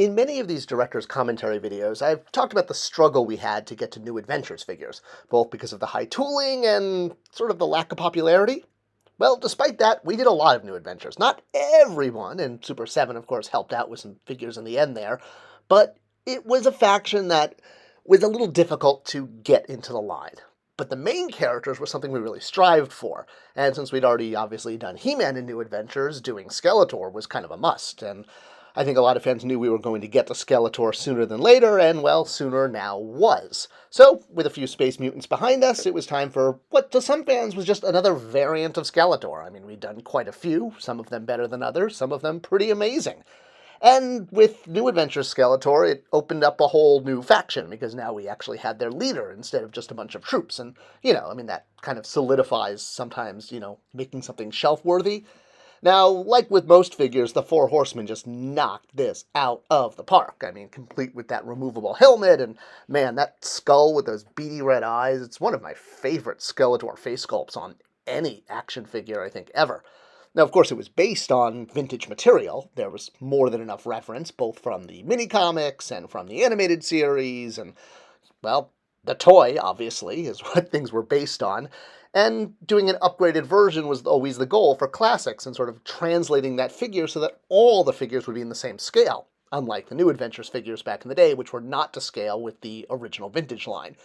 In many of these director's commentary videos, I've talked about the struggle we had to get to New Adventures figures, both because of the high tooling and sort of the lack of popularity. Well, despite that, we did a lot of New Adventures. Not everyone, and Super 7, of course, helped out with some figures in the end there, but it was a faction that was a little difficult to get into the line. But the main characters were something we really strived for, and since we'd already obviously done He-Man in New Adventures, doing Skeletor was kind of a must, and I think a lot of fans knew we were going to get to Skeletor sooner than later, and, well, sooner now was. So, with a few Space Mutants behind us, it was time for what to some fans was just another variant of Skeletor. I mean, we'd done quite a few, some of them better than others, some of them pretty amazing. And with New Adventures Skeletor, it opened up a whole new faction, because now we actually had their leader instead of just a bunch of troops. And, that kind of solidifies sometimes, making something shelf-worthy. Now, like with most figures, the Four Horsemen just knocked this out of the park. I mean, complete with that removable helmet, and man, that skull with those beady red eyes, it's one of my favorite Skeletor face sculpts on any action figure, I think, ever. Now, of course, it was based on vintage material. There was more than enough reference, both from the mini-comics and from the animated series, and, well, the toy, obviously, is what things were based on. And doing an upgraded version was always the goal for classics, and sort of translating that figure so that all the figures would be in the same scale, unlike the New Adventures figures back in the day, which were not to scale with the original vintage line.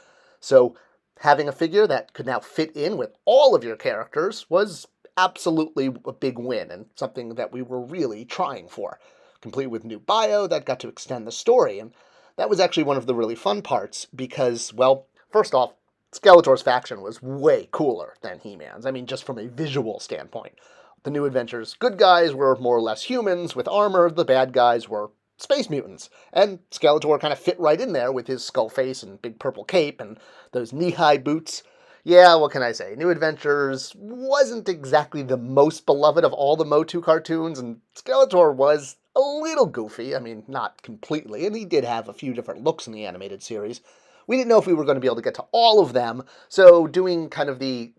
So having a figure that could now fit in with all of your characters was absolutely a big win, and something that we were really trying for. Complete with new bio that got to extend the story, and that was actually one of the really fun parts, because, well, first off, Skeletor's faction was way cooler than He-Man's. I mean, just from a visual standpoint. The New Adventures good guys were more or less humans with armor, the bad guys were space mutants. And Skeletor kind of fit right in there with his skull face and big purple cape and those knee-high boots. Yeah, what can I say? New Adventures wasn't exactly the most beloved of all the MOTUC cartoons, and Skeletor was a little goofy. I mean, not completely, and he did have a few different looks in the animated series. We didn't know if we were going to be able to get to all of them, so doing kind of the,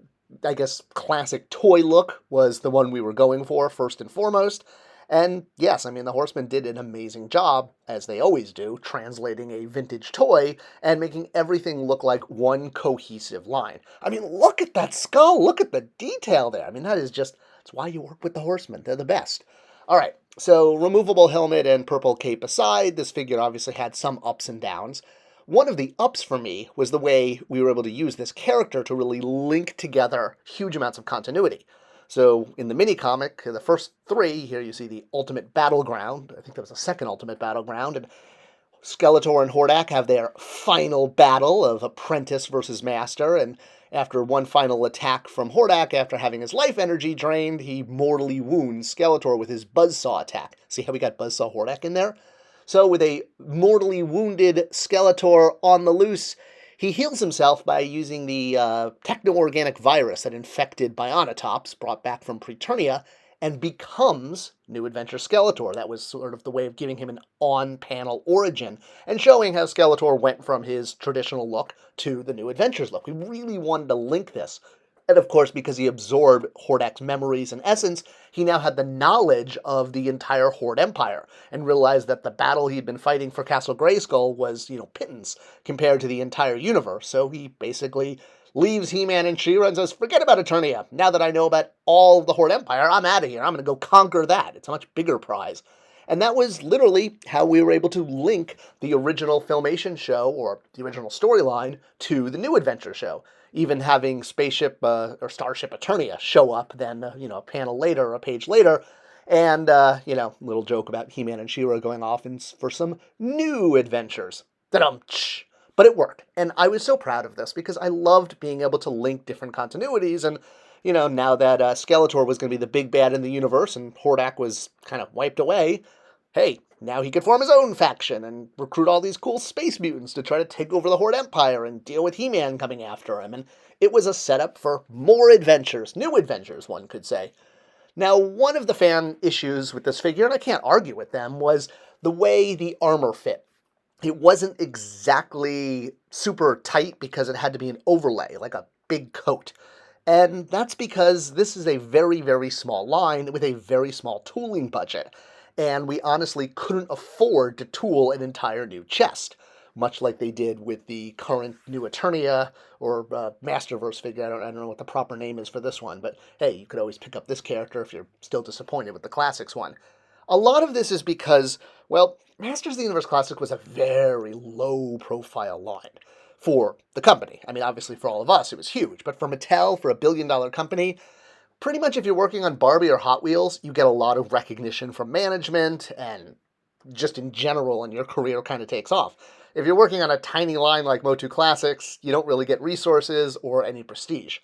I guess, classic toy look was the one we were going for, first and foremost. And yes, I mean, the Horsemen did an amazing job, as they always do, translating a vintage toy and making everything look like one cohesive line. I mean, look at that skull! Look at the detail there! I mean, that's why you work with the Horsemen. They're the best. All right, so removable helmet and purple cape aside, this figure obviously had some ups and downs. One of the ups for me was the way we were able to use this character to really link together huge amounts of continuity. So in the mini-comic, the first three, here you see the Ultimate Battleground. I think that was the second Ultimate Battleground. And Skeletor and Hordak have their final battle of apprentice versus master. And after one final attack from Hordak, after having his life energy drained, he mortally wounds Skeletor with his Buzzsaw attack. See how we got Buzzsaw Hordak in there? So with a mortally wounded Skeletor on the loose, he heals himself by using the techno-organic virus that infected Bionatops, brought back from Preternia, and becomes New Adventure Skeletor. That was sort of the way of giving him an on-panel origin, and showing how Skeletor went from his traditional look to the New Adventures look. We really wanted to link this. And of course, because he absorbed Hordak's memories and essence, he now had the knowledge of the entire Horde Empire, and realized that the battle he'd been fighting for Castle Grayskull was, pittance compared to the entire universe. So he basically leaves He-Man and She-Ra and says, forget about Eternia. Now that I know about all of the Horde Empire, I'm out of here. I'm going to go conquer that. It's a much bigger prize. And that was literally how we were able to link the original Filmation show, or the original storyline, to the New Adventure show. Even having Spaceship or Starship Eternia show up then, a panel later, a page later, and, little joke about He-Man and She-Ra going off for some new adventures. Ta-dum-tsh! But it worked, and I was so proud of this, because I loved being able to link different continuities, and, now that Skeletor was going to be the big bad in the universe, and Hordak was kind of wiped away, hey, now he could form his own faction and recruit all these cool space mutants to try to take over the Horde Empire and deal with He-Man coming after him. And it was a setup for more adventures, new adventures, one could say. Now, one of the fan issues with this figure, and I can't argue with them, was the way the armor fit. It wasn't exactly super tight because it had to be an overlay, like a big coat. And that's because this is a very, very small line with a very small tooling budget. and we honestly couldn't afford to tool an entire new chest, much like they did with the current new Eternia or Masterverse figure. I don't know what the proper name is for this one, but hey, you could always pick up this character if you're still disappointed with the Classics one. A lot of this is because, well, Masters of the Universe Classic was a very low-profile line for the company. I mean, obviously for all of us, it was huge, but for Mattel, for a billion-dollar company, pretty much if you're working on Barbie or Hot Wheels, you get a lot of recognition from management and just in general, and your career kind of takes off. If you're working on a tiny line like MOTUC Classics, you don't really get resources or any prestige.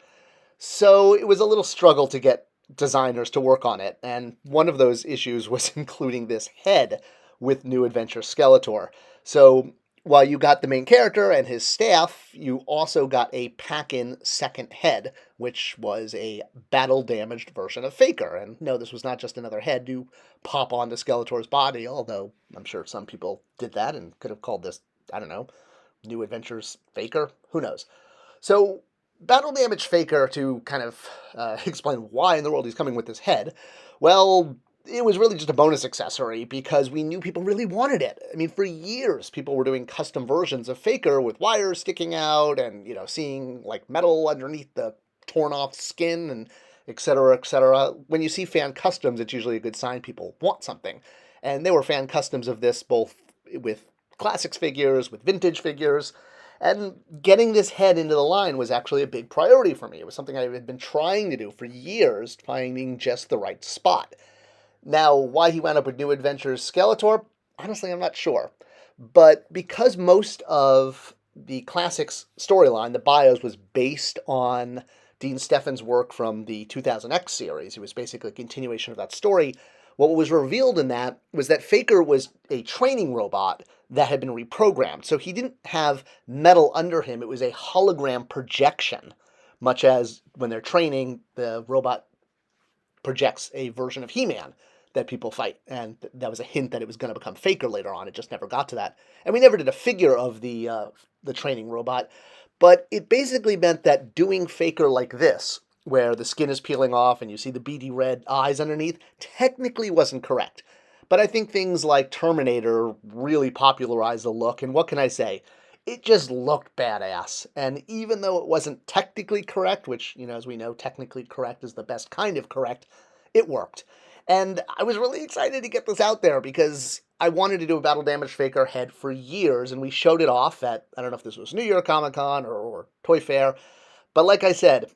So it was a little struggle to get designers to work on it, and one of those issues was including this head with New Adventure Skeletor. So while you got the main character and his staff, you also got a pack-in second head, which was a battle-damaged version of Faker. And no, this was not just another head to pop onto Skeletor's body, although I'm sure some people did that and could have called this, I don't know, New Adventures Faker? Who knows? So battle damage Faker, to kind of explain why in the world he's coming with this head, well, it was really just a bonus accessory because we knew people really wanted it. I mean, for years, people were doing custom versions of Faker with wires sticking out and, seeing like metal underneath the torn off skin and et cetera, et cetera. When you see fan customs, it's usually a good sign people want something. And there were fan customs of this both with classics figures, with vintage figures. And getting this head into the line was actually a big priority for me. It was something I had been trying to do for years, finding just the right spot. Now, why he wound up with New Adventures Skeletor, honestly, I'm not sure. But because most of the Classics storyline, the bios, was based on Dean Steffen's work from the 2000X series, it was basically a continuation of that story. What was revealed in that was that Faker was a training robot that had been reprogrammed. So he didn't have metal under him. It was a hologram projection, much as when they're training, the robot projects a version of He-Man that people fight. And that was a hint that it was going to become Faker later on. It just never got to that. And we never did a figure of the training robot. But it basically meant that doing Faker like this, where the skin is peeling off and you see the beady red eyes underneath, technically wasn't correct. But I think things like Terminator really popularized the look, and what can I say? It just looked badass. And even though it wasn't technically correct, which, as we know, technically correct is the best kind of correct, it worked. And I was really excited to get this out there because I wanted to do a Battle Damage Faker head for years, and we showed it off at, I don't know if this was New York Comic Con or Toy Fair, but like I said,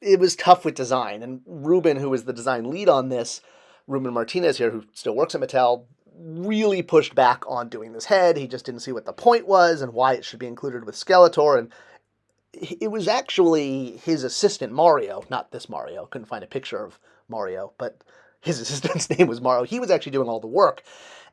it was tough with design, and Ruben, who was the design lead on this, Ruben Martinez here, who still works at Mattel, really pushed back on doing this head. He just didn't see what the point was and why it should be included with Skeletor, and it was actually his assistant, Mario, not this Mario, couldn't find a picture of Mario, but his assistant's name was Mario. He was actually doing all the work,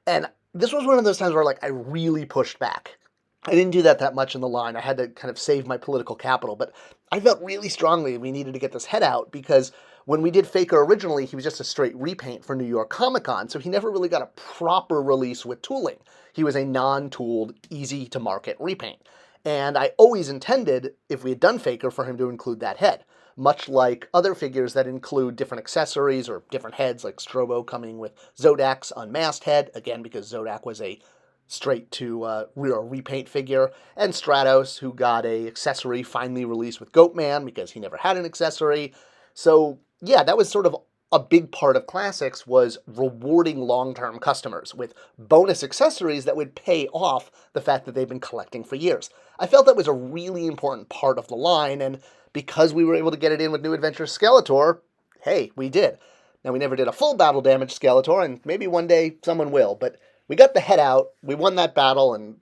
and this was one of those times where, I really pushed back. I didn't do that much in the line. I had to kind of save my political capital, but I felt really strongly we needed to get this head out because when we did Faker originally, he was just a straight repaint for New York Comic Con, so he never really got a proper release with tooling. He was a non-tooled, easy-to-market repaint. And I always intended, if we had done Faker, for him to include that head, much like other figures that include different accessories or different heads, like Strobo coming with Zodak's unmasked head, again, because Zodak was a straight-to repaint figure, and Stratos, who got a accessory finally released with Goatman because he never had an accessory. So, yeah, that was sort of a big part of Classics, was rewarding long-term customers with bonus accessories that would pay off the fact that they've been collecting for years. I felt that was a really important part of the line, and because we were able to get it in with New Adventure Skeletor, hey, we did. Now, we never did a full battle damage Skeletor, and maybe one day someone will, but we got the head out, we won that battle, and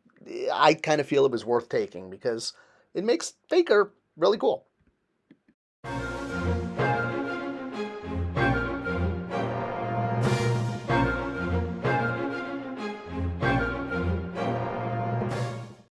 I kind of feel it was worth taking because it makes Faker really cool.